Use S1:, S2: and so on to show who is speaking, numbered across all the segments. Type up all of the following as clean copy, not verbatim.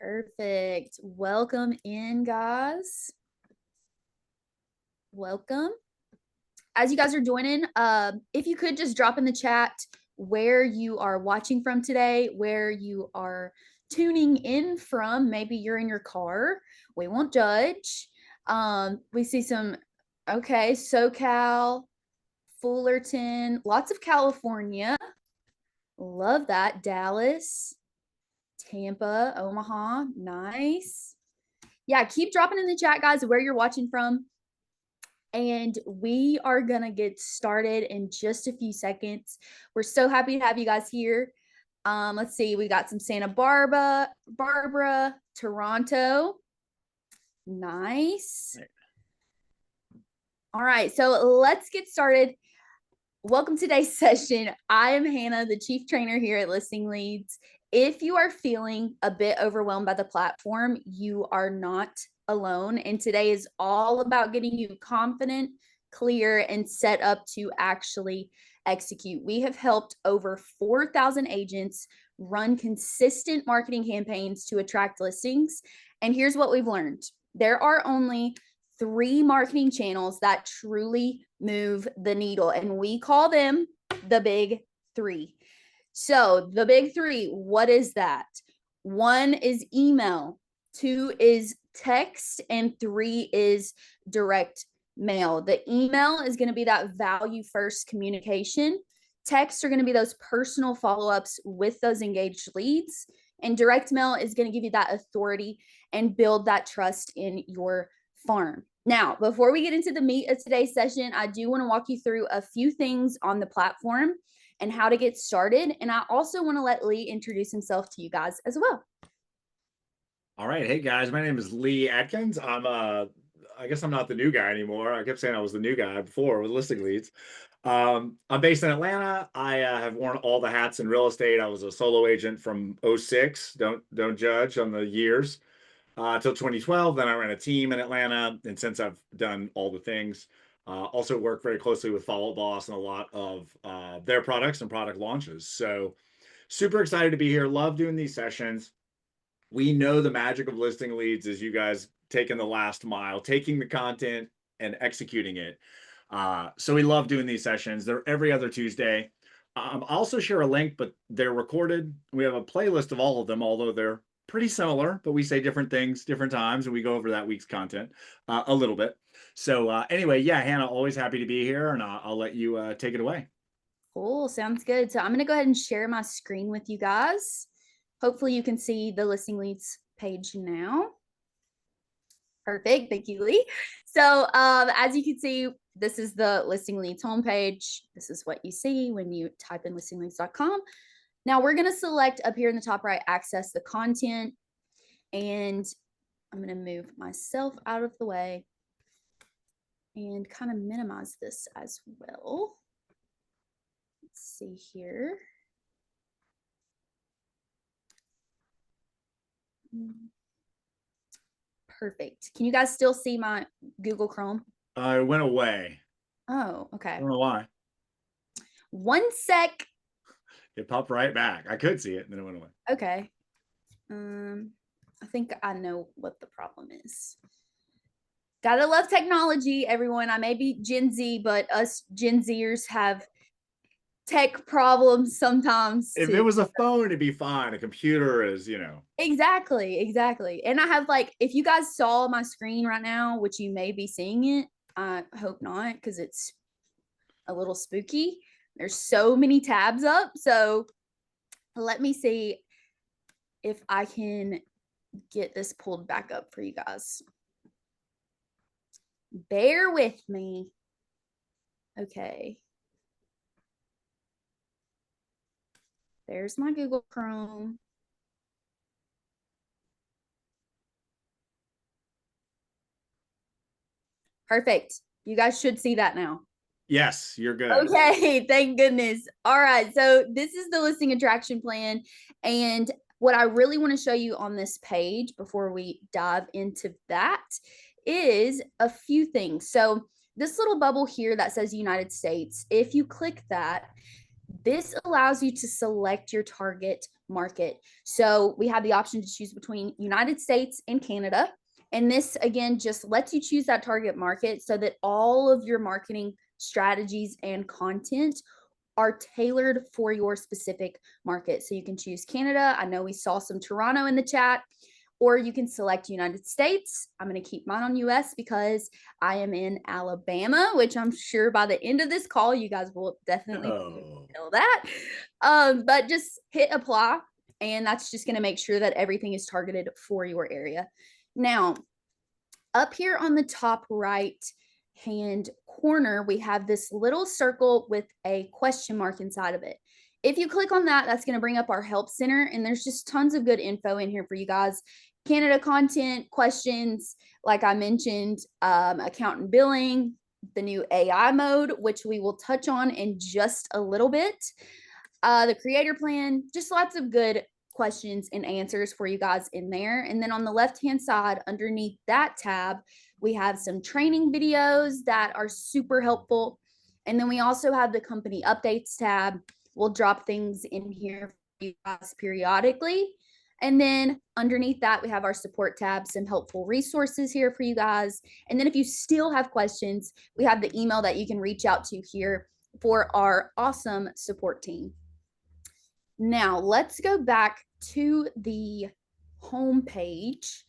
S1: Perfect. Welcome in, guys. Welcome. As you guys are joining, if you could just drop in the chat where you are watching from today, where you are tuning in from. Maybe you're in your car. We won't judge. We see some, okay, SoCal, Fullerton, lots of California. Love that. Dallas, Tampa, Omaha. Nice. Yeah, keep dropping in the chat, guys, where you're watching from. And we are going to get started in just a few seconds. We're so happy to have you guys here. Let's see. We got some Santa Barbara, Toronto. Nice. All right. So let's get started. Welcome to today's session. I am Hannah, the Chief Trainer here at Listing Leads. If you are feeling a bit overwhelmed by the platform, you are not alone. And today is all about getting you confident, clear, and set up to actually execute. We have helped over 4,000 agents run consistent marketing campaigns to attract listings. And here's what we've learned. There are only 3 marketing channels that truly move the needle, and we call them the big 3. So the big 3, what is that? 1 is email, 2 is text, and 3 is direct mail. The email is going to be that value first communication. Texts are going to be those personal follow-ups with those engaged leads, and direct mail is going to give you that authority and build that trust in your farm. Now, before we get into the meat of today's session, I do want to walk you through a few things on the platform and how to get started. And I also want to let Lee introduce himself to you guys as well.
S2: All right. Hey, guys. My name is Lee Atkins. I guess I'm not the new guy anymore. I kept saying I was the new guy before with Listing Leads. I'm based in Atlanta. I have worn all the hats in real estate. I was a solo agent from 06. Don't judge on the years. Till 2012. Then I ran a team in Atlanta. And since I've done all the things, also work very closely with Follow Boss and a lot of their products and product launches. So super excited to be here. Love doing these sessions. We know the magic of Listing Leads is you guys taking the last mile, taking the content and executing it. So we love doing these sessions. They're every other Tuesday. I'll also share a link, but they're recorded. We have a playlist of all of them, although they're pretty similar, but we say different things, different times, and we go over that week's content a little bit. So anyway, yeah, Hannah, always happy to be here, and I'll let you take it away.
S1: Cool. Sounds good. So I'm going to go ahead and share my screen with you guys. Hopefully you can see the Listing Leads page now. Perfect. Thank you, Lee. So as you can see, this is the Listing Leads homepage. This is what you see when you type in listingleads.com. Now we're going to select up here in the top right, access the content. And I'm going to move myself out of the way and kind of minimize this as well. Let's see here. Perfect. Can you guys still see my Google Chrome?
S2: It went away.
S1: Oh, okay.
S2: I don't know why.
S1: 1 sec.
S2: It popped right back. I could see it, and then it went away.
S1: Okay. I think I know what the problem is. Gotta love technology, everyone. I may be Gen Z, but us Gen Zers have tech problems sometimes.
S2: If it was a phone, it'd be fine. A computer is, you know.
S1: Exactly. And I have if you guys saw my screen right now, which you may be seeing it, I hope not, because it's a little spooky. There's so many tabs up. So let me see if I can get this pulled back up for you guys. Bear with me. Okay. There's my Google Chrome. Perfect. You guys should see that now.
S2: Yes, you're good.
S1: Okay, thank goodness. All right, so this is the listing attraction plan. And what I really want to show you on this page before we dive into that is a few things. So this little bubble here that says United States, if you click that, This allows you to select your target market. So we have the option to choose between United States and Canada. And this, again, just lets you choose that target market so that all of your marketing strategies and content are tailored for your specific market. So you can choose Canada. I know we saw some Toronto in the chat, or you can select United States. I'm going to keep mine on US because I am in Alabama, which I'm sure by the end of this call, you guys will definitely
S2: Oh.
S1: know that. But just hit apply, and that's just going to make sure that everything is targeted for your area. Now, up here on the top right hand corner, we have this little circle with a question mark inside of it. If you click on that, that's going to bring up our help center, and there's just tons of good info in here for you guys. Canada content, questions, like I mentioned, account and billing, the new AI mode, which we will touch on in just a little bit, the creator plan, just lots of good questions and answers for you guys in there. And then on the left-hand side, underneath that tab, we have some training videos that are super helpful. And then we also have the company updates tab. We'll drop things in here for you guys periodically. And then underneath that, we have our support tab, some helpful resources here for you guys. And then if you still have questions, we have the email that you can reach out to here for our awesome support team. Now, let's go back to the home page.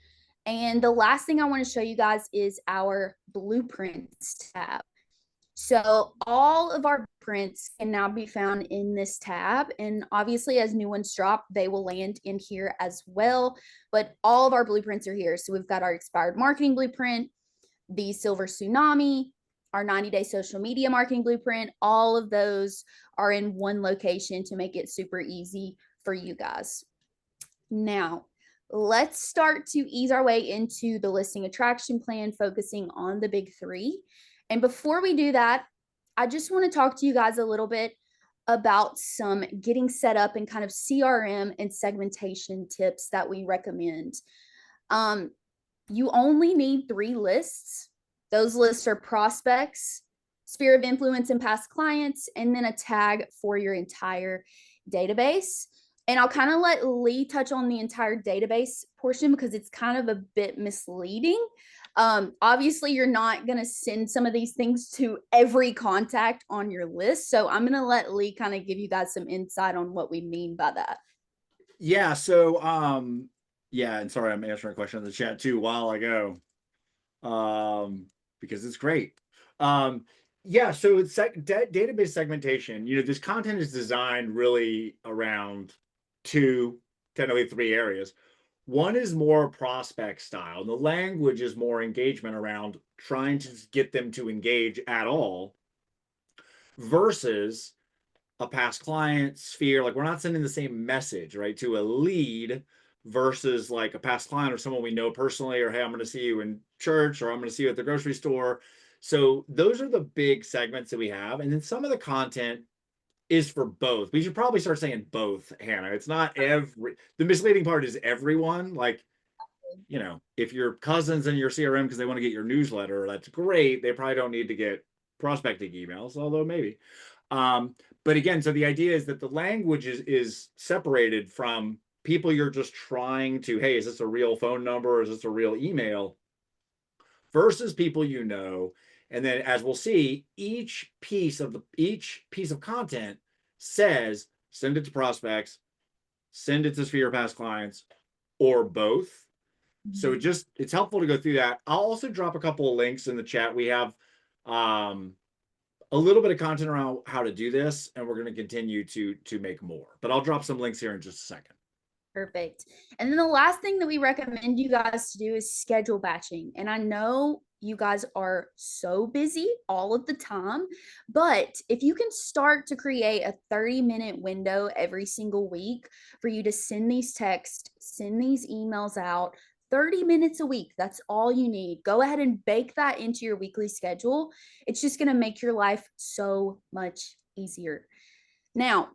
S1: And the last thing I want to show you guys is our blueprints tab. So all of our blueprints can now be found in this tab. And obviously, as new ones drop, they will land in here as well. But all of our blueprints are here. So we've got our expired marketing blueprint, the silver tsunami, our 90-day social media marketing blueprint. All of those are in one location to make it super easy for you guys. Now, let's start to ease our way into the listing attraction plan, focusing on the big three. And before we do that, I just want to talk to you guys a little bit about some getting set up and kind of CRM and segmentation tips that we recommend. You only need 3 lists. Those lists are prospects, sphere of influence and past clients, and then a tag for your entire database. And I'll kind of let Lee touch on the entire database portion because it's kind of a bit misleading. Obviously, you're not going to send some of these things to every contact on your list. So I'm going to let Lee kind of give you guys some insight on what we mean by that.
S2: Yeah. So, yeah, and sorry, I'm answering a question in the chat too a while ago, because it's great. Yeah, so it's database segmentation. This content is designed really around technically 3 areas. One is more prospect style, and the language is more engagement around trying to get them to engage at all, versus a past client sphere. Like, we're not sending the same message, right, to a lead versus like a past client or someone we know personally, or hey, I'm going to see you in church, or I'm going to see you at the grocery store. So those are the big segments that we have. And then some of the content is for both. We should probably start saying both, Hannah. It's not the misleading part is everyone. Like, if your cousins in your CRM because they want to get your newsletter, that's great. They probably don't need to get prospecting emails, although maybe. But again, so the idea is that the language is separated from people you're just trying to, hey, is this a real phone number? Or is this a real email? Versus people you know. And then, as we'll see, each piece of content says send it to prospects, send it to sphere past clients, or both. Mm-hmm. So it's helpful to go through that. I'll also drop a couple of links in the chat. We have a little bit of content around how to do this, and we're going to continue to make more. But I'll drop some links here in just a second.
S1: Perfect. And then the last thing that we recommend you guys to do is schedule batching. And I know you guys are so busy all of the time, but if you can start to create a 30-minute window every single week for you to send these texts, send these emails out, 30 minutes a week, that's all you need. Go ahead and bake that into your weekly schedule. It's just going to make your life so much easier. Now,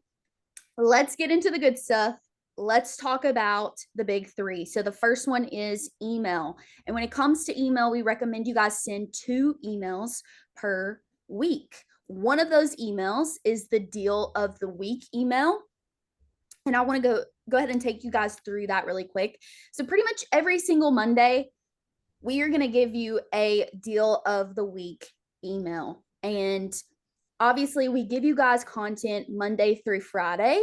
S1: let's get into the good stuff. Let's talk about the big 3. So the first one is email. And when it comes to email, we recommend you guys send 2 emails per week. One of those emails is the deal of the week email. And I want to go ahead and take you guys through that really quick. So pretty much every single Monday, we are going to give you a deal of the week email. And obviously, we give you guys content Monday through Friday.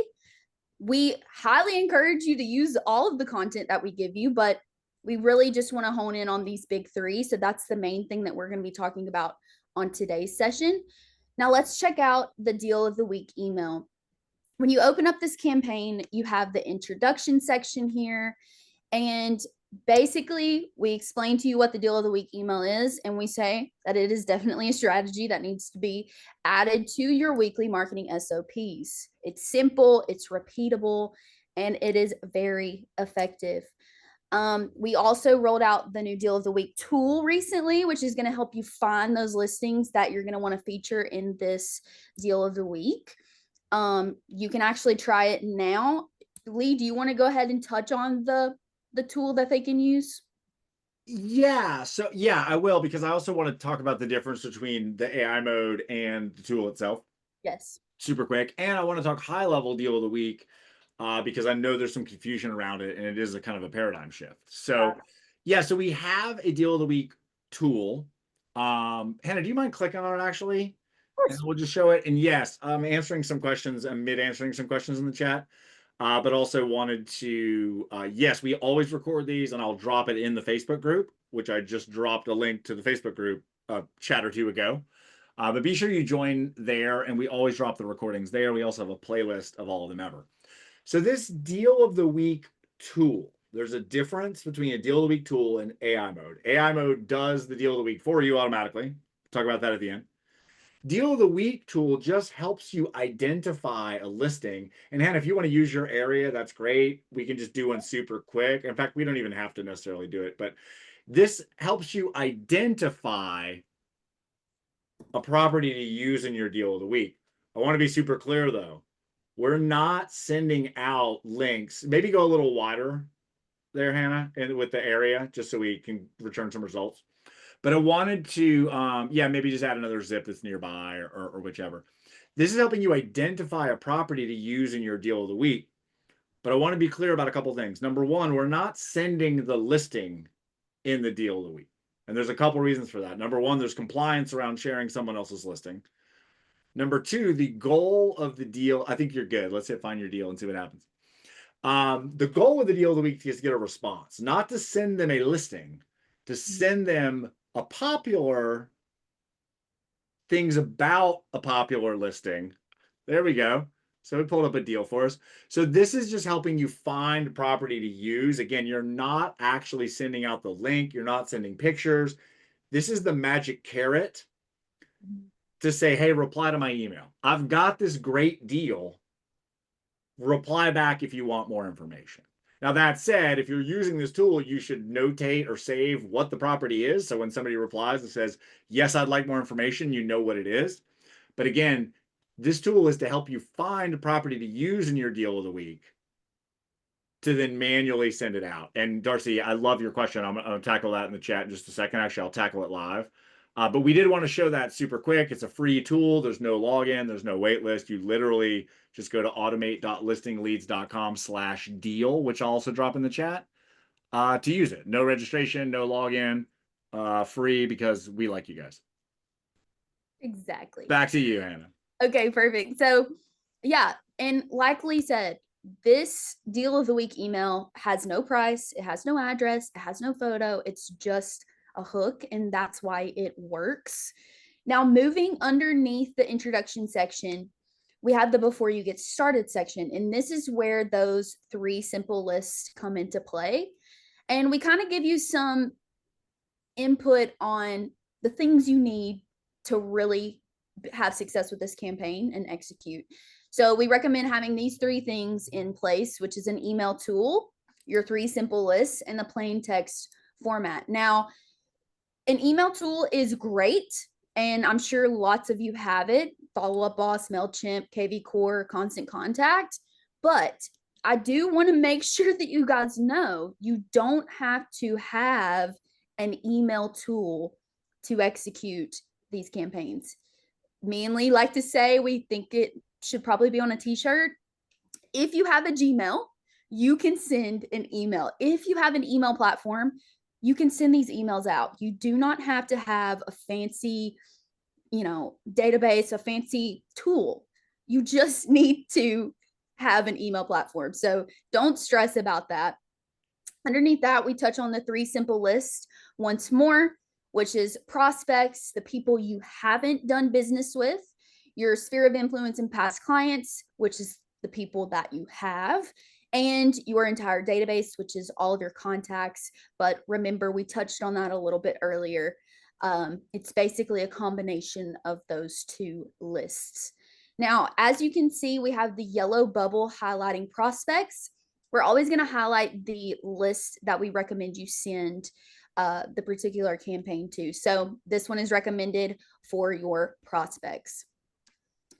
S1: We highly encourage you to use all of the content that we give you, but we really just want to hone in on these big three. So that's the main thing that we're going to be talking about on today's session. Now, let's check out the deal of the week email. When you open up this campaign, you have the introduction section here. And basically, we explain to you what the deal of the week email is, and we say that it is definitely a strategy that needs to be added to your weekly marketing SOPs. It's simple, it's repeatable, and it is very effective. We also rolled out the new deal of the week tool recently, which is going to help you find those listings that you're going to want to feature in this deal of the week. You can actually try it now. Lee, do you want to go ahead and touch on the tool that they can use?
S2: Yeah, so yeah, I will, because I also want to talk about the difference between the AI mode and the tool itself
S1: Yes.
S2: super quick. And I want to talk high level deal of the week, because I know there's some confusion around it and it is a kind of a paradigm shift. So yeah, so we have a deal of the week tool. Hannah, do you mind clicking on it actually?
S1: Of
S2: And
S1: course.
S2: we'll just show it. And yes, I'm answering some questions. I'm mid answering some questions in the chat. But also wanted to, yes, we always record these, and I'll drop it in the Facebook group, which I just dropped a link to the Facebook group a chat or two ago. But be sure you join there, and we always drop the recordings there. We also have a playlist of all of them ever. So this deal of the week tool, there's a difference between a deal of the week tool and AI mode. AI mode does the deal of the week for you automatically. Talk about that at the end. Deal of the week tool just helps you identify a listing. And Hannah, if you want to use your area, that's great. We can just do one super quick. In fact, we don't even have to necessarily do it, but this helps you identify a property to use in your deal of the week. I want to be super clear though. We're not sending out links. Maybe go a little wider there, Hannah, and with the area, just so we can return some results. But I wanted to, yeah, maybe just add another zip that's nearby, or whichever. This is helping you identify a property to use in your deal of the week. But I want to be clear about a couple things. Number one, we're not sending the listing in the deal of the week. And there's a couple reasons for that. Number one, there's compliance around sharing someone else's listing. Number two, the goal of the deal, I think you're good. Let's hit find your deal and see what happens. The goal of the deal of the week is to get a response, not to send them a listing, to send them a popular things about a popular listing. There we go. So we pulled up a deal for us. So this is just helping you find property to use. Again, you're not actually sending out the link. You're not sending pictures. This is the magic carrot to say, hey, reply to my email. I've got this great deal. Reply back if you want more information. Now, that said, if you're using this tool, you should notate or save what the property is. So when somebody replies and says, yes, I'd like more information, you know what it is. But again, this tool is to help you find a property to use in your deal of the week to then manually send it out. And Darcy, I love your question. I'm going to tackle that in the chat in just a second. Actually, I'll tackle it live. But we did want to show that super quick. It's a free tool. There's no login. There's no wait list. You literally just go to automate.listingleads.com/deal, which I'll also drop in the chat, to use it. No registration, no login, free, because we like you guys.
S1: Exactly.
S2: Back to you, Hannah.
S1: Okay, perfect. So, yeah, and like Lee said, this deal of the week email has no price, it has no address, it has no photo. It's just a hook, and that's why it works. Now, moving underneath the introduction section, we have the before you get started section, and this is where those three simple lists come into play. And we kind of give you some input on the things you need to really have success with this campaign and execute. So we recommend having these three things in place, which is an email tool, your three simple lists, and the plain text format. Now, an email tool is great, and I'm sure lots of you have it: Follow Up Boss, MailChimp, KV Core, Constant Contact. But I do want to make sure that you guys know you don't have to have an email tool to execute these campaigns. me and Lee like to say, we think it should probably be on a t-shirt. If you have a Gmail, you can send an email. If you have an email platform, you can send these emails out. You do not have to have a fancy, database, a fancy tool. You just need to have an email platform. So don't stress about that. Underneath that, we touch on the 3 simple lists once more, which is prospects, the people you haven't done business with, your sphere of influence and past clients, which is the people that you have, and your entire database, which is all of your contacts. But remember, we touched on that a little bit earlier. It's basically a combination of those 2 lists. Now, as you can see, we have the yellow bubble highlighting prospects. We're always going to highlight the list that we recommend you send the particular campaign to. So this one is recommended for your prospects.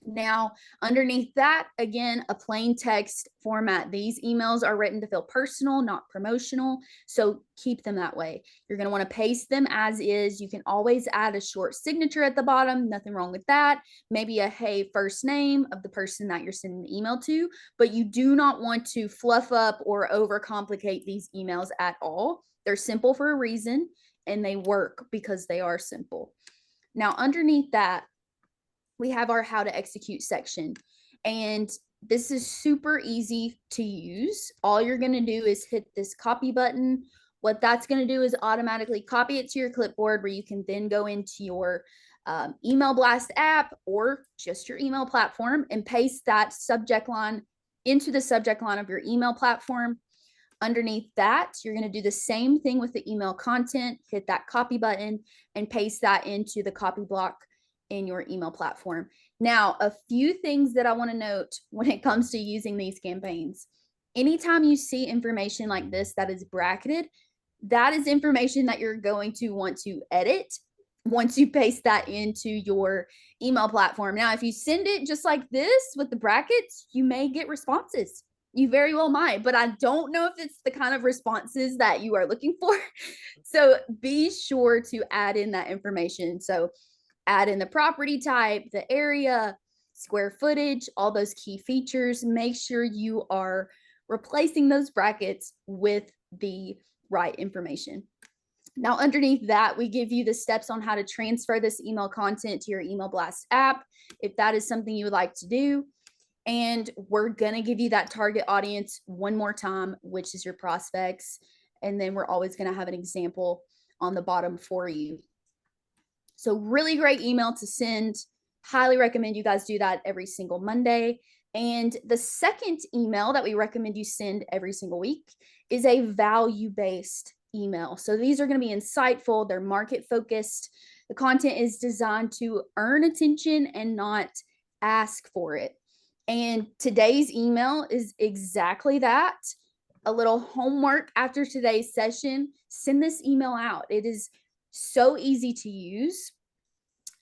S1: Now, underneath that, again, a plain text format. These emails are written to feel personal, not promotional. So keep them that way. You're going to want to paste them as is. You can always add a short signature at the bottom. Nothing wrong with that. Maybe a hey, first name of the person that you're sending the email to, but you do not want to fluff up or overcomplicate these emails at all. They're simple for a reason, and they work because they are simple. Now, underneath that, we have our how to execute section. And this is super easy to use. All you're going to do is hit this copy button. What that's going to do is automatically copy it to your clipboard, where you can then go into your email blast app or just your email platform and paste that subject line into the subject line of your email platform. Underneath that, you're going to do the same thing with the email content, hit that copy button and paste that into the copy block in your email platform. Now, a few things that I want to note when it comes to using these campaigns. Anytime you see information like this that is bracketed, that is information that you're going to want to edit once you paste that into your email platform. Now, if you send it just like this with the brackets, you may get responses. You very well might, but I don't know if it's the kind of responses that you are looking for. So be sure to add in that information. So add in the property type, the area, square footage, all those key features. Make sure you are replacing those brackets with the right information. Now, underneath that, we give you the steps on how to transfer this email content to your email blast app, if that is something you would like to do. And we're going to give you that target audience one more time, which is your prospects. And then we're always going to have an example on the bottom for you. So really great email to send. Highly recommend you guys do that every single Monday. And the second email that we recommend you send every single week is a value-based email. So these are going to be insightful. They're market focused. The content is designed to earn attention and not ask for it. And today's email is exactly that. A little homework after today's session, send this email out. It is so easy to use.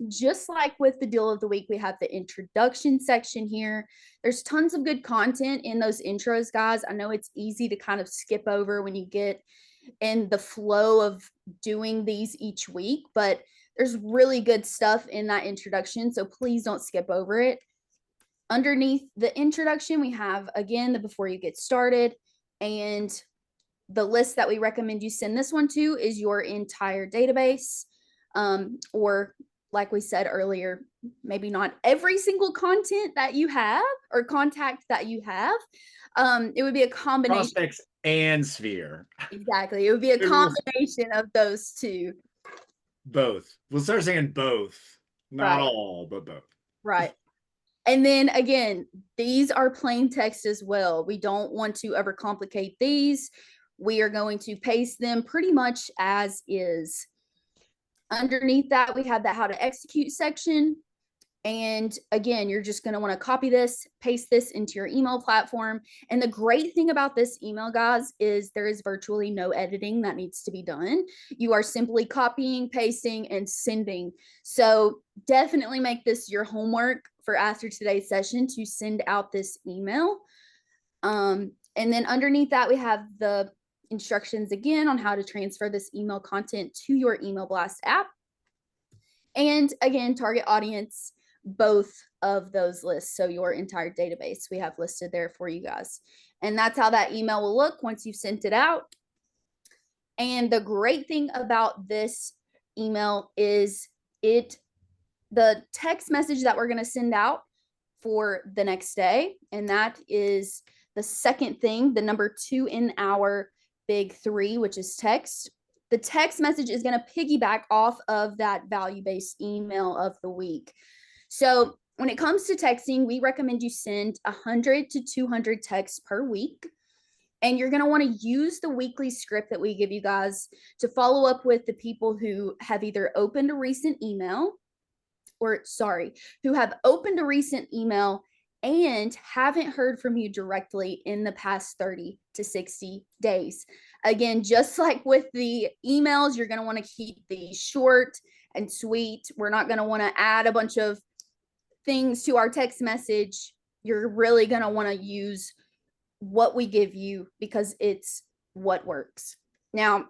S1: Just like with the deal of the week, we have the introduction section here. There's tons of good content in those intros, guys. I know it's easy to kind of skip over when you get in the flow of doing these each week, but there's really good stuff in that introduction. So please don't skip over it. Underneath the introduction, we have, again, the before you get started, and the list that we recommend you send this one to is your entire database, or like we said earlier, maybe not every single content that you have or contact that you have. It would be a combination.
S2: Prospects and sphere.
S1: Exactly. It would be a combination of those 2.
S2: Both. We'll start saying both. Not all, but both.
S1: Right. And then again, these are plain text as well. We don't want to overcomplicate these. We are going to paste them pretty much as is. Underneath that, we have that how to execute section. And again, you're just going to want to copy this, paste this into your email platform. And the great thing about this email, guys, is there is virtually no editing that needs to be done. You are simply copying, pasting, and sending. So definitely make this your homework for after today's session to send out this email. And then underneath that, we have the instructions again on how to transfer this email content to your email blast app. And again, target audience. both of those lists. So your entire database we have listed there for you guys. And that's how that email will look once you've sent it out. And the great thing about this email is the text message that we're going to send out for the next day. And that is the second thing, the number 2 in our big 3, which is text. The text message is going to piggyback off of that value-based email of the week. So when it comes to texting, we recommend you send 100 to 200 texts per week. And you're going to want to use the weekly script that we give you guys to follow up with the people who have either opened a recent email who have opened a recent email and haven't heard from you directly in the past 30 to 60 days. Again, just like with the emails, you're going to want to keep these short and sweet. We're not going to want to add a bunch of things to our text message. You're really going to want to use what we give you because it's what works. Now,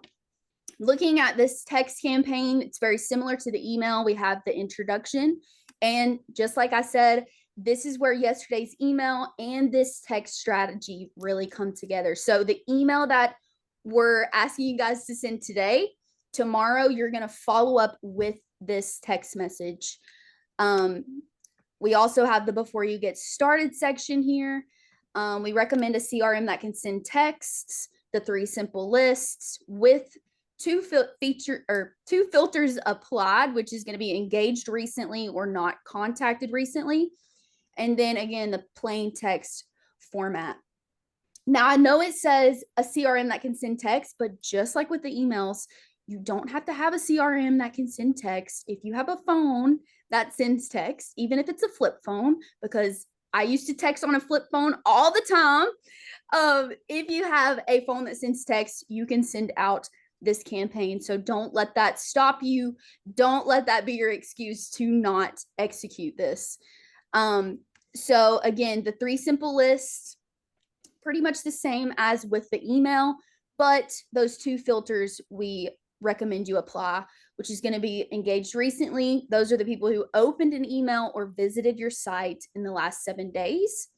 S1: looking at this text campaign, it's very similar to the email. We have the introduction. And just like I said, this is where yesterday's email and this text strategy really come together. So the email that we're asking you guys to send today, tomorrow, you're going to follow up with this text message. We also have the before you get started section here. We recommend a CRM that can send texts, the 3 simple lists with 2 filters applied, which is going to be engaged recently or not contacted recently. And then again, the plain text format. Now, I know it says a CRM that can send text, but just like with the emails, you don't have to have a CRM that can send text. If you have a phone that sends text, even if it's a flip phone, because I used to text on a flip phone all the time. If you have a phone that sends text, you can send out this campaign. So don't let that stop you. Don't let that be your excuse to not execute this. So again, the 3 simple lists, pretty much the same as with the email, but those 2 filters we recommend you apply, which is going to be engaged recently. Those are the people who opened an email or visited your site in the last 7 days,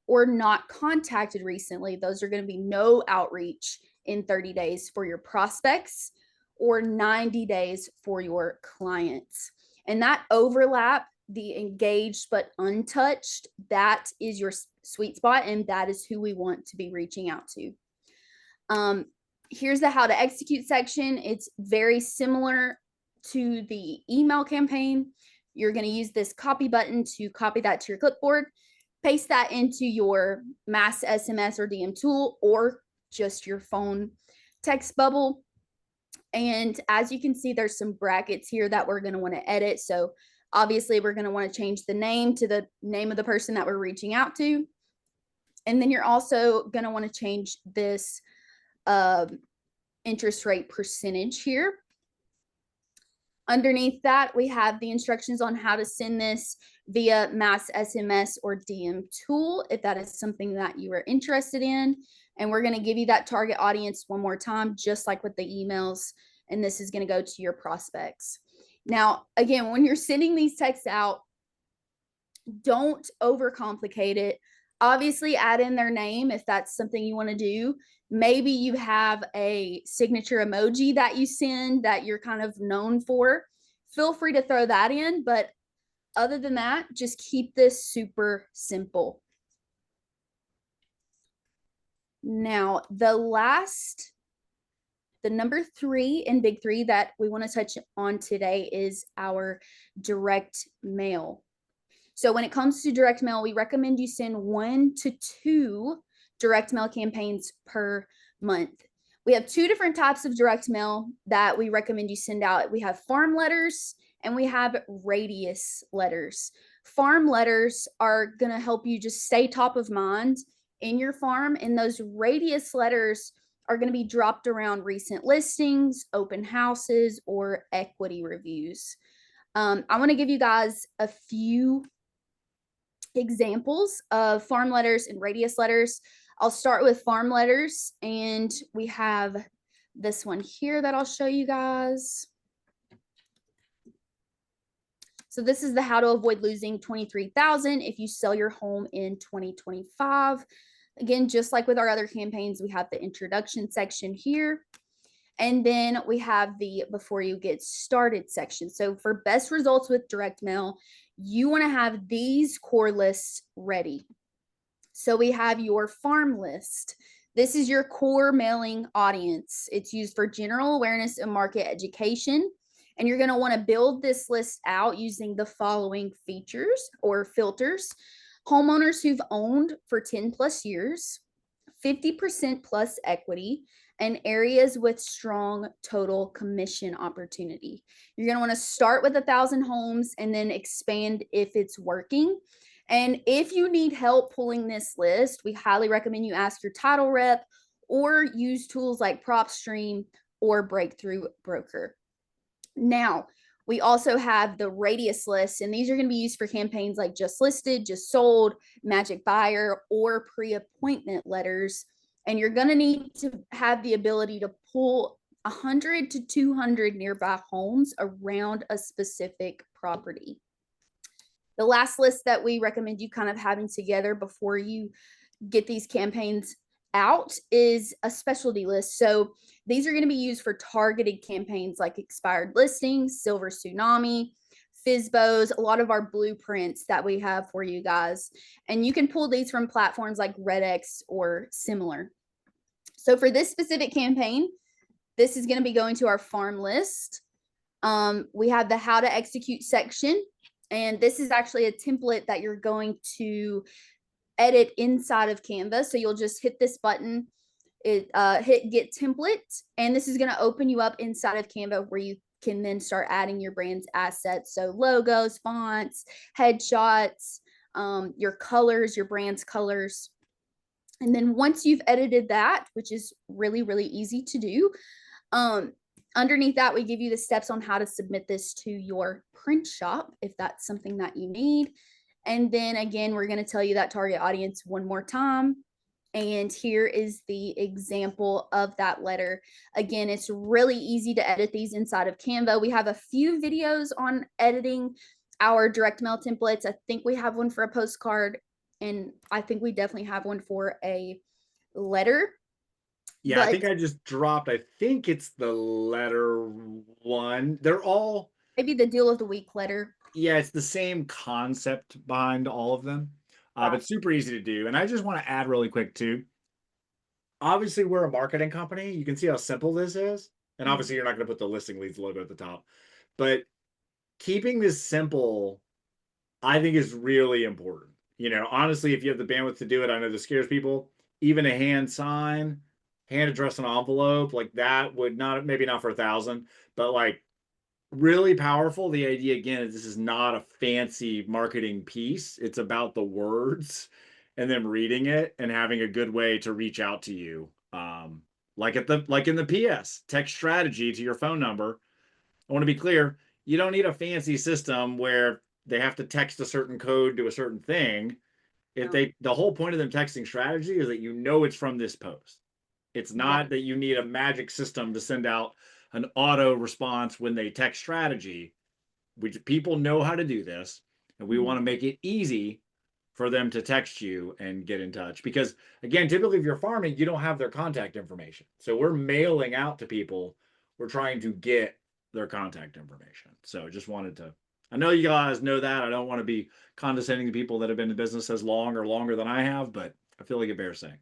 S1: or not contacted recently. Those are going to be no outreach in 30 days for your prospects or 90 days for your clients. And that overlap, the engaged but untouched, that is your sweet spot, and that is who we want to be reaching out to. Here's the how to execute section. It's very similar to the email campaign. You're going to use this copy button to copy that to your clipboard, paste that into your mass SMS or DM tool, or just your phone text bubble. And as you can see, there's some brackets here that we're going to want to edit. So obviously we're going to want to change the name to the name of the person that we're reaching out to. And then you're also going to want to change this interest rate percentage here. Underneath that, we have the instructions on how to send this via mass SMS or DM tool, if that is something that you are interested in. And we're going to give you that target audience one more time, just like with the emails. And this is going to go to your prospects. Now, again, when you're sending these texts out, don't overcomplicate it. Obviously, add in their name if that's something you want to do. Maybe you have a signature emoji that you send that you're kind of known for. Feel free to throw that in, but other than that, just keep this super simple. Now, the number 3 in big 3 that we want to touch on today is our direct mail. So when it comes to direct mail, we recommend you send 1 to 2 direct mail campaigns per month. We have 2 different types of direct mail that we recommend you send out. We have farm letters and we have radius letters. Farm letters are going to help you just stay top of mind in your farm, and those radius letters are going to be dropped around recent listings, open houses, or equity reviews. I want to give you guys a few examples of farm letters and radius letters. I'll start with farm letters, and we have this one here that I'll show you guys. So this is the how to avoid losing 23,000 if you sell your home in 2025. Again, just like with our other campaigns, we have the introduction section here. And then we have the before you get started section. So for best results with direct mail, you want to have these core lists ready. So we have your farm list. This is your core mailing audience. It's used for general awareness and market education. And you're going to want to build this list out using the following features or filters: homeowners who've owned for 10 plus years, 50% plus equity, and areas with strong total commission opportunity. You're going to want to start with 1,000 homes and then expand if it's working. And if you need help pulling this list, we highly recommend you ask your title rep or use tools like PropStream or Breakthrough Broker. Now, we also have the radius list, and these are going to be used for campaigns like just listed, just sold, magic buyer, or pre-appointment letters. And you're going to need to have the ability to pull 100 to 200 nearby homes around a specific property. The last list that we recommend you kind of having together before you get these campaigns out is a specialty list. So these are going to be used for targeted campaigns like expired listings, silver tsunami, FISBOs, a lot of our blueprints that we have for you guys. And you can pull these from platforms like RedX or similar. So for this specific campaign, this is going to be going to our farm list. We have the how to execute section. And this is actually a template that you're going to edit inside of Canva. So you'll just hit this button, hit get template, and this is going to open you up inside of Canva where you can then start adding your brand's assets. So logos, fonts, headshots, your colors, your brand's colors. And then once you've edited that, which is really, really easy to do, underneath that, we give you the steps on how to submit this to your print shop if that's something that you need. And then again, we're going to tell you that target audience one more time. And here is the example of that letter. Again, it's really easy to edit these inside of Canva. We have a few videos on editing our direct mail templates. I think we have one for a postcard, and I think we definitely have one for a letter.
S2: Yeah, I think I just dropped, I think it's the letter one. They're all
S1: maybe the deal of the week letter.
S2: Yeah, it's the same concept behind all of them, but super easy to do. And I just want to add really quick too. Obviously, we're a marketing company. You can see how simple this is. And obviously, you're not going to put the Listing Leads logo at the top. But keeping this simple, I think, is really important. You know, honestly, if you have the bandwidth to do it, I know this scares people. Even a hand sign, hand address an envelope, like that would not, maybe not for 1,000, but like really powerful. The idea again is this is not a fancy marketing piece. It's about the words and them reading it and having a good way to reach out to you. Like in the PS, text strategy to your phone number. I want to be clear, you don't need a fancy system where they have to text a certain code to a certain thing. If the whole point of them texting strategy is that you know it's from this post. It's not that you need a magic system to send out an auto response when they text strategy. Which people know how to do this, and we want to make it easy for them to text you and get in touch. Because again, typically if you're farming, you don't have their contact information. So we're mailing out to people. We're trying to get their contact information. So just wanted to, I know you guys know that. I don't want to be condescending to people that have been in business as long or longer than I have, but I feel like it bears saying.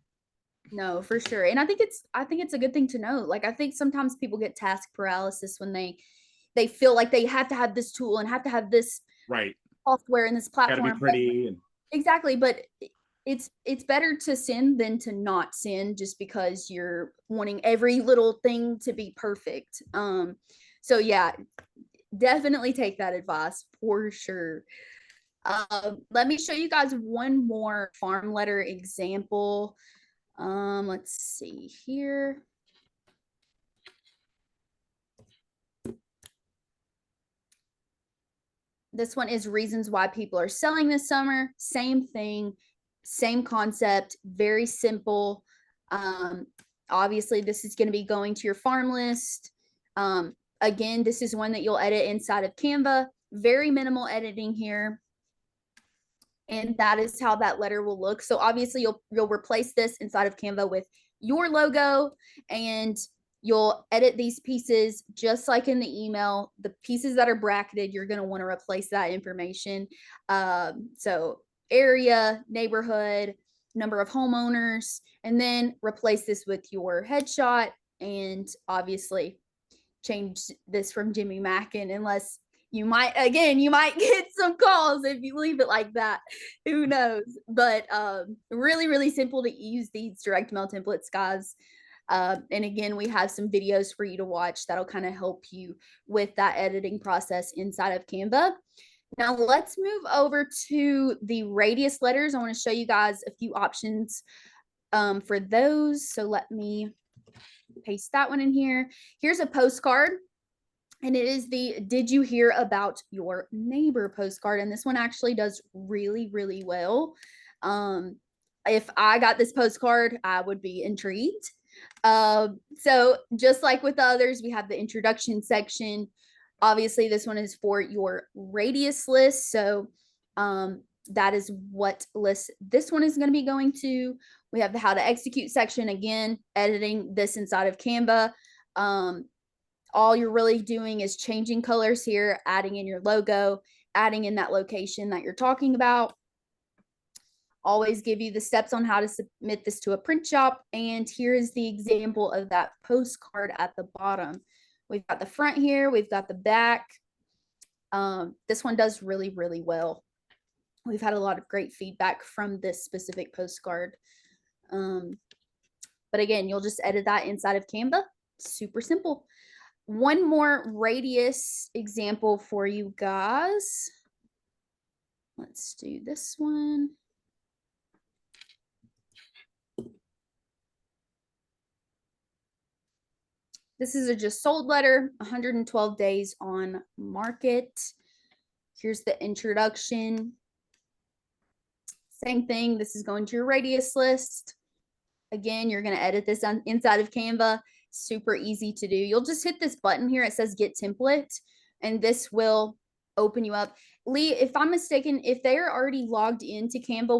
S1: No, for sure. And I think it's a good thing to know. Like, I think sometimes people get task paralysis when they feel like they have to have this tool and have to have this
S2: right
S1: software and this platform.
S2: Gotta be pretty. And
S1: exactly. But it's better to send than to not send just because you're wanting every little thing to be perfect. So yeah, definitely take that advice for sure. Let me show you guys one more farm letter example. Let's see here. This one is reasons why people are selling this summer. Same thing, same concept, very simple. Obviously, this is going to be going to your farm list. Again, this is one that you'll edit inside of Canva. very minimal editing here. And that is how that letter will look. So obviously you'll replace this inside of Canva with your logo, and you'll edit these pieces just like in the email. The pieces that are bracketed, you're going to want to replace that information. So area, neighborhood, number of homeowners, and then replace this with your headshot, and obviously change this from Jimmy Mackin, unless you might get some calls if you leave it like that. Who knows? But really simple to use these direct mail templates, guys. And again, we have some videos for you to watch that'll kind of help you with that editing process inside of Canva. Now let's move over to the radius letters. I want to show you guys a few options for those. So let me paste that one in here. Here's a postcard, and it is the "Did you hear about your neighbor" postcard. And this one actually does really well. If I got this postcard, I would be intrigued. So just like with the others, we have the introduction section. Obviously, this one is for your radius list. So that is what list this one is going to be going to. We have the how to execute section, again, editing this inside of Canva. All you're really doing is changing colors here, adding in your logo, adding in that location that you're talking about. Always give you the steps on how to submit this to a print shop. And here is the example of that postcard at the bottom. We've got the front here, we've got the back. This one does really well. We've had a lot of great feedback from this specific postcard. But again, you'll just edit that inside of Canva. Super simple. One more radius example for you guys. Let's do this one. This is a just sold letter, 112 days on market. Here's the introduction. Same thing. This is going to your radius list. Again, you're going to edit this on inside of Canva. Super easy to do. You'll just hit this button here. It says get template, and this will open you up. Lee, if I'm mistaken, if they are already logged into Canva,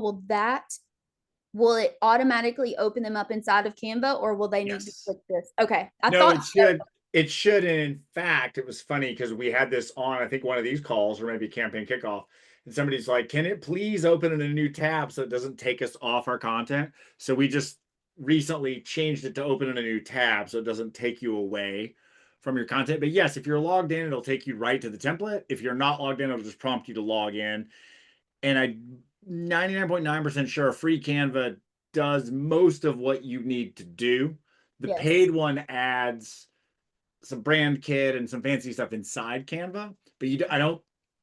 S1: will it automatically open them up inside of Canva, or will they need to click this? Okay.
S2: No, it should. It should. And in fact, it was funny because we had this on, I think, one of these calls, or maybe campaign kickoff, and somebody's like, can it please open in a new tab so it doesn't take us off our content? So we just recently changed it to open in a new tab so it doesn't take you away from your content. But yes, if you're logged in, it'll take you right to the template. If you're not logged in, it'll just prompt you to log in. And I'm 99.9% sure free Canva does most of what you need to do. The
S1: Yes.
S2: paid one adds some brand kit and some fancy stuff inside Canva, but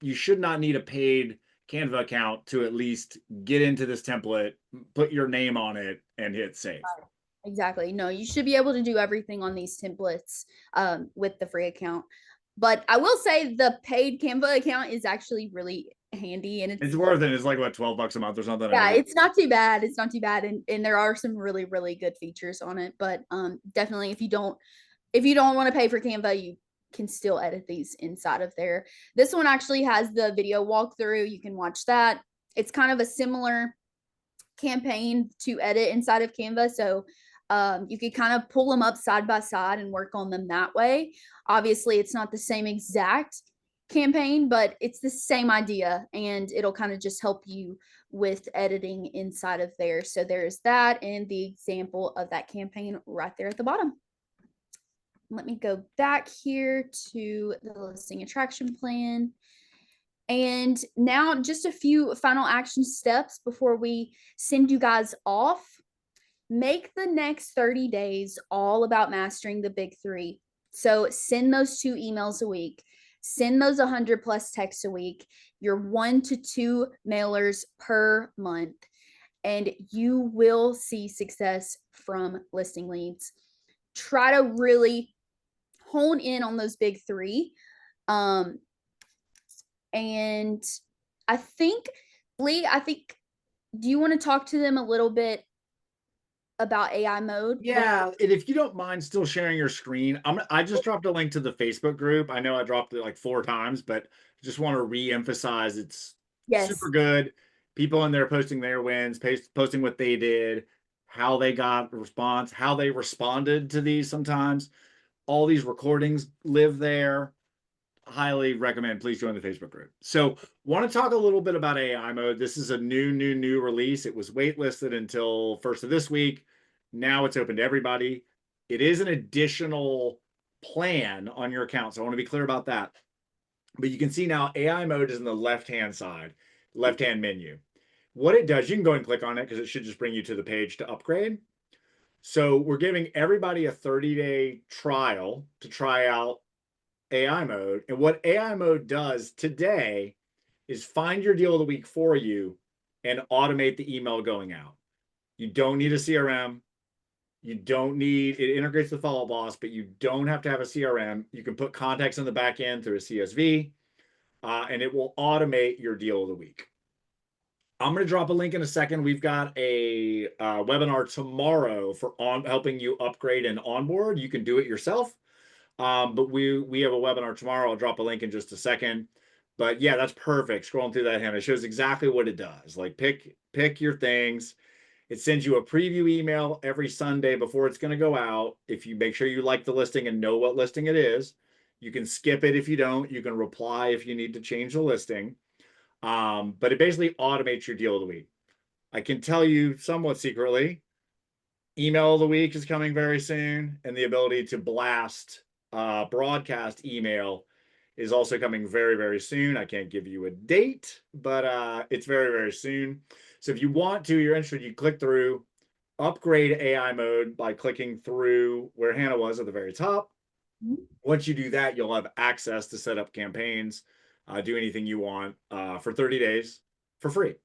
S2: you should not need a paid Canva account to at least get into this template, put your name on it, and hit save.
S1: Exactly. No, you should be able to do everything on these templates with the free account. But I will say the paid Canva account is actually really handy, and
S2: it's worth it. It's like what, $12 a month or something?
S1: Yeah, it's not too bad. It's not too bad, and there are some really good features on it. But definitely, if you don't want to pay for Canva, you can still edit these inside of there. This one actually has the video walkthrough. You can watch that. It's kind of a similar campaign to edit inside of Canva, so you could kind of pull them up side by side and work on them that way. Obviously, it's not the same exact campaign, but it's the same idea, and it'll kind of just help you with editing inside of there. So there's that, and the example of that campaign right there at the bottom. Let me go back here to the listing attraction plan. And now just a few final action steps before we send you guys off. Make the next 30 days all about mastering the big three. So send those 2 emails a week. Send those 100 plus texts a week. Your 1 to 2 mailers per month. And you will see success from listing leads. Try to really hone in on those big 3. And I think, Lee, do you want to talk to them a little bit about AI mode.
S2: Yeah, and if you don't mind still sharing your screen, I just dropped a link to the Facebook group. I know I dropped it like 4 times, but just want to re-emphasize it's super
S1: Yes.
S2: good. People in there posting their wins, posting what they did, how they got a response, how they responded to these sometimes. All these recordings live there. Highly recommend. Please join the Facebook group. So, want to talk a little bit about AI mode. This is a new release. It was waitlisted until first of this week. Now it's open to everybody. It is an additional plan on your account. So I want to be clear about that. But you can see now AI mode is in the left-hand side, left-hand menu. What it does, you can go and click on it because it should just bring you to the page to upgrade. So we're giving everybody a 30-day trial to try out AI mode. And what AI mode does today is find your deal of the week for you and automate the email going out. You don't need a CRM. You don't need it integrates with Follow Boss, but you don't have to have a CRM. You can put contacts in the back end through a CSV, and it will automate your deal of the week. I'm going to drop a link in a second. We've got a webinar tomorrow for helping you upgrade and onboard. You can do it yourself. But we have a webinar tomorrow. I'll drop a link in just a second. But yeah, that's perfect. Scrolling through that hand, it shows exactly what it does. Like pick your things. It sends you a preview email every Sunday before it's going to go out. If you make sure you like the listing and know what listing it is, you can skip it if you don't. You can reply if you need to change the listing. But it basically automates your deal of the week. I can tell you somewhat secretly, email of the week is coming very soon, and the ability to broadcast email is also coming very soon. I can't give you a date, but it's very soon. So if you want to, you're interested, you click through, upgrade AI mode by clicking through where Hannah was at the very top. Once you do that, you'll have access to set up campaigns, do anything you want for 30 days for free.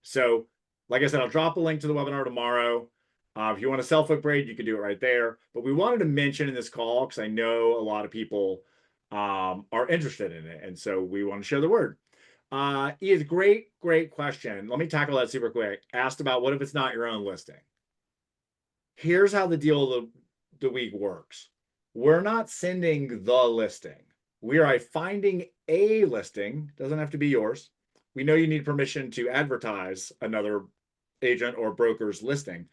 S2: So, like I said, I'll drop a link to the webinar tomorrow. If you want to self-upgrade, you can do it right there. But we wanted to mention in this call, because I know a lot of people are interested in it. And so we want to share the word. Is great question. Let me tackle that super quick. Asked about what if it's not your own listing? Here's how the deal of the week works. We're not sending the listing. We are finding a listing, doesn't have to be yours. We know you need permission to advertise another agent or broker's listing.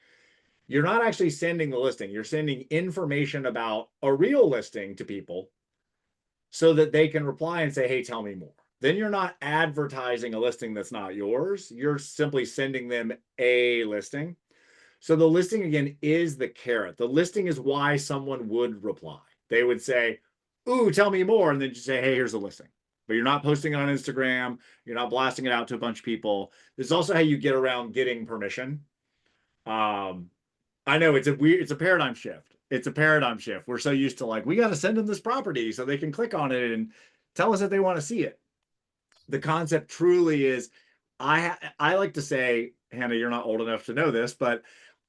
S2: You're not actually sending the listing. You're sending information about a real listing to people so that they can reply and say, hey, tell me more. Then you're not advertising a listing that's not yours. You're simply sending them a listing. So the listing, again, is the carrot. The listing is why someone would reply. They would say, ooh, tell me more. And then you say, hey, here's the listing. But you're not posting it on Instagram. You're not blasting it out to a bunch of people. This is also how you get around getting permission. I know it's a paradigm shift. It's a paradigm shift. We're so used to like, we got to send them this property so they can click on it and tell us if they want to see it. The concept truly is, I like to say, Hannah, you're not old enough to know this, but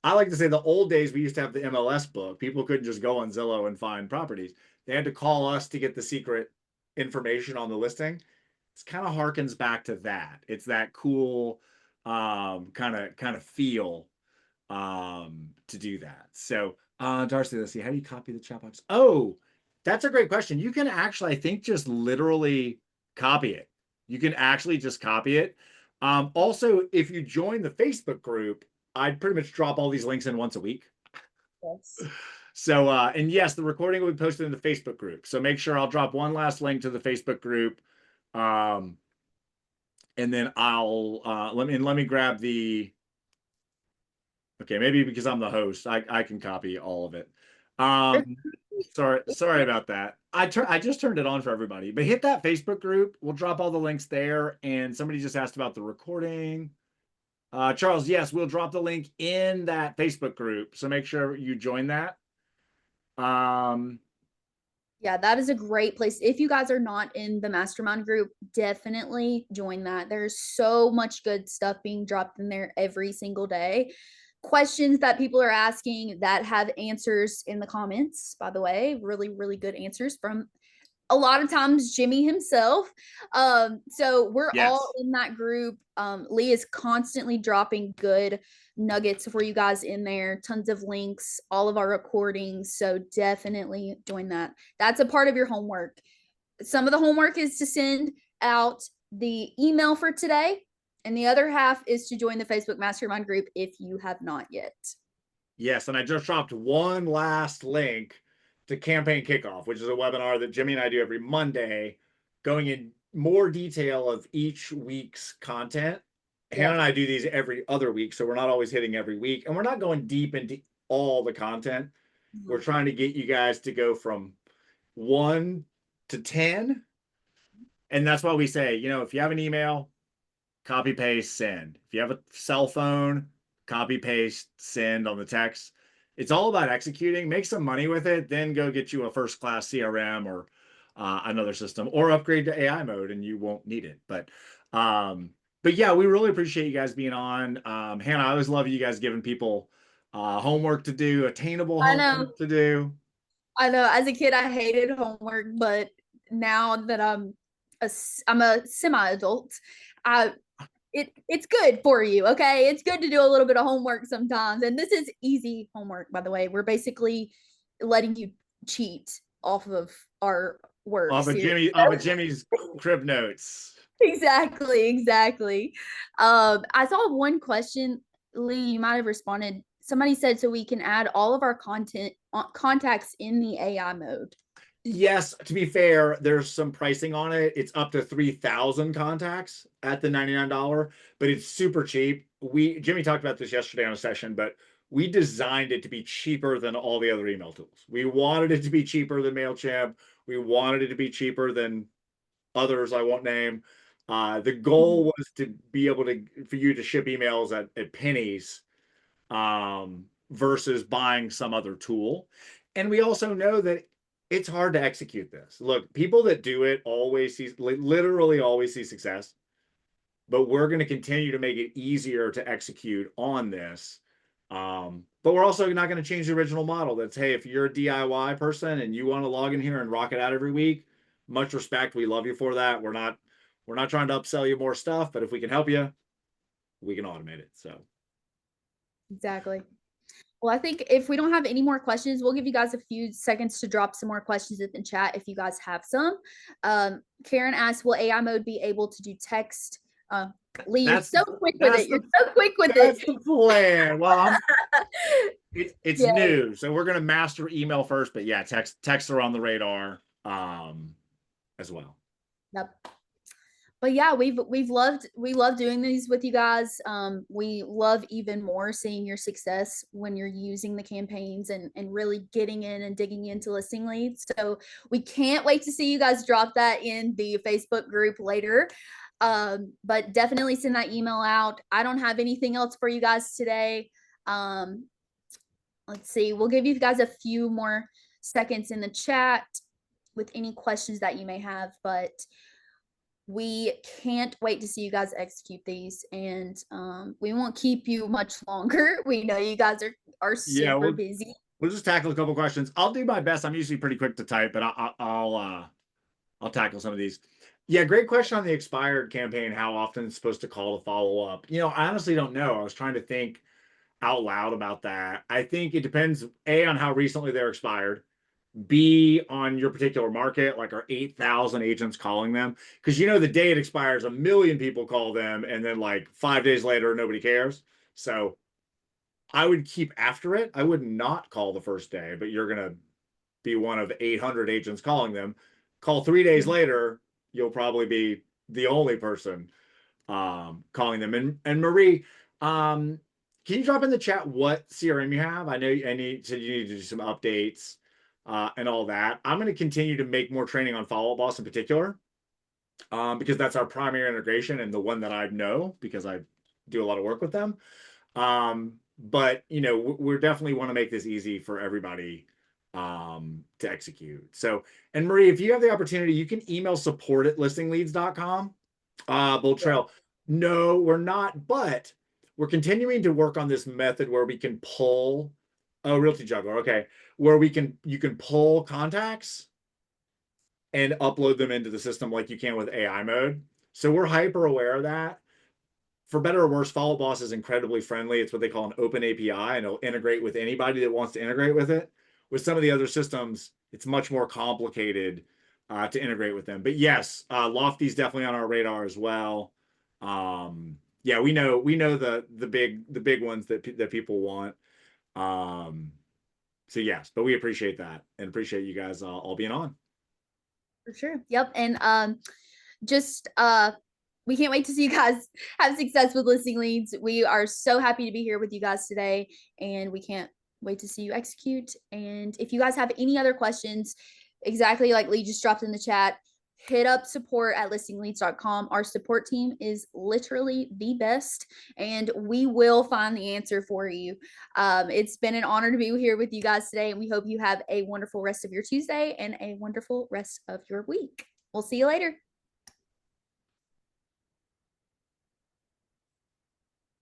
S2: I like to say the old days we used to have the MLS book. People couldn't just go on Zillow and find properties. They had to call us to get the secret information on the listing. It's kind of harkens back to that. It's that cool kind of feel to do that. So Darcy, let's see, how do you copy the chat box? Oh, that's a great question. You can actually, I think, just literally copy it. You can actually just copy it. Also, if you join the Facebook group, I'd pretty much drop all these links in once a week.
S1: Yes.
S2: So, and yes, the recording will be posted in the Facebook group. So make sure I'll drop one last link to the Facebook group. And then I'll let me grab the. Okay, maybe because I'm the host, I can copy all of it. Sorry about that. I just turned it on for everybody. But hit that Facebook group. We'll drop all the links there. And somebody just asked about the recording. Charles, yes, we'll drop the link in that Facebook group. So make sure you join that.
S1: Yeah, that is a great place. If you guys are not in the mastermind group, definitely join that. There's so much good stuff being dropped in there every single day. Questions that people are asking that have answers in the comments, by the way, really good answers from a lot of times Jimmy himself. So we're all
S2: Yes.
S1: in that group. Lee is constantly dropping good nuggets for you guys in there, tons of links, all of our recordings. So definitely join that. That's a part of your homework. Some of the homework is to send out the email for today, and the other half is to join the Facebook Mastermind group if you have not yet.
S2: Yes, and I just dropped one last link to Campaign Kickoff, which is a webinar that Jimmy and I do every Monday, going in more detail of each week's content. Hannah
S1: Yep.
S2: and I do these every other week, so we're not always hitting every week, and we're not going deep into all the content. We're trying to get you guys to go from 1 to 10. And that's why we say, if you have an email, copy, paste, send. If you have a cell phone, copy, paste, send on the text. It's all about executing, make some money with it, then go get you a first class CRM or another system, or upgrade to AI mode and you won't need it. But yeah, we really appreciate you guys being on. Hannah, I always love you guys giving people homework to do, attainable
S1: I know.
S2: homework to do.
S1: I know. As a kid, I hated homework, but now that I'm a semi-adult, I it's good for you. Okay, it's good to do a little bit of homework sometimes, and this is easy homework, by the way. We're basically letting you cheat off of our work series.
S2: Off of Jimmy's crib notes.
S1: Exactly. I saw one question, Lee, you might have responded. Somebody said so we can add all of our contacts in the AI mode.
S2: Yes, to be fair, there's some pricing on it. It's up to 3,000 contacts at the $99, but it's super cheap. Jimmy talked about this yesterday on a session, but we designed it to be cheaper than all the other email tools. We wanted it to be cheaper than MailChimp. We wanted it to be cheaper than others I won't name. The goal was to be able for you to ship emails at pennies versus buying some other tool. And we also know that it's hard to execute this. Look, people that do it literally always see success, but we're going to continue to make it easier to execute on this. But we're also not going to change the original model. That's, hey, if you're a DIY person and you want to log in here and rock it out every week, much respect. We love you for that. We're not trying to upsell you more stuff, but if we can help you, we can automate it. So
S1: Exactly. Well, I think if we don't have any more questions, we'll give you guys a few seconds to drop some more questions in the chat if you guys have some. Karen asked, will AI mode be able to do text? Lee, you're so quick with it. You're so quick with it.
S2: That's the plan. Well, it's
S1: Yeah.
S2: new, so we're gonna master email first, but yeah, texts are on the radar as well.
S1: Yep. But yeah, we love doing these with you guys. We love even more seeing your success when you're using the campaigns and really getting in and digging into listing leads. So we can't wait to see you guys drop that in the Facebook group later. But definitely send that email out. I don't have anything else for you guys today. Let's see. We'll give you guys a few more seconds in the chat with any questions that you may have, but we can't wait to see you guys execute these, and we won't keep you much longer. We know you guys are super busy.
S2: We'll just tackle a couple questions. I'll do my best. I'm usually pretty quick to type, but I'll tackle some of these. Yeah, great question on the expired campaign. How often it's supposed to call to follow up? I honestly don't know. I was trying to think out loud about that. I think it depends, A, on how recently they're expired. B, on your particular market, like are 8,000 agents calling them? Because the day it expires, 1 million people call them, and then like 5 days later, nobody cares. So I would keep after it. I would not call the first day, but you're gonna be one of 800 agents calling them. Call 3 days later, you'll probably be the only person calling them. And Marie, can you drop in the chat what CRM you have? I know you need to do some updates and all that. I'm going to continue to make more training on Follow Up Boss in particular, because that's our primary integration and the one that I know because I do a lot of work with them. But we definitely want to make this easy for everybody to execute. So, and Marie, if you have the opportunity, you can email support@listingleads.com. Bull Trail. No, we're not, but we're continuing to work on this method where we can pull Realty Juggler. Okay. Where you can pull contacts and upload them into the system like you can with AI mode. So we're hyper aware of that. for better or worse, Follow Boss is incredibly friendly. It's what they call an open API, and it'll integrate with anybody that wants to integrate with it. With some of the other systems, it's much more complicated to integrate with them. But yes, Lofty's definitely on our radar as well. Yeah, we know the big ones that people want. Um, so yes, but we appreciate that and appreciate you guys all being on.
S1: For sure. Yep. And just we can't wait to see you guys have success with listing leads. We are so happy to be here with you guys today, and we can't wait to see you execute. And if you guys have any other questions, exactly like Lee just dropped in the chat, hit up support at listingleads.com. Our support team is literally the best, and we will find the answer for you. It's been an honor to be here with you guys today, and we hope you have a wonderful rest of your Tuesday and a wonderful rest of your week. We'll see you later.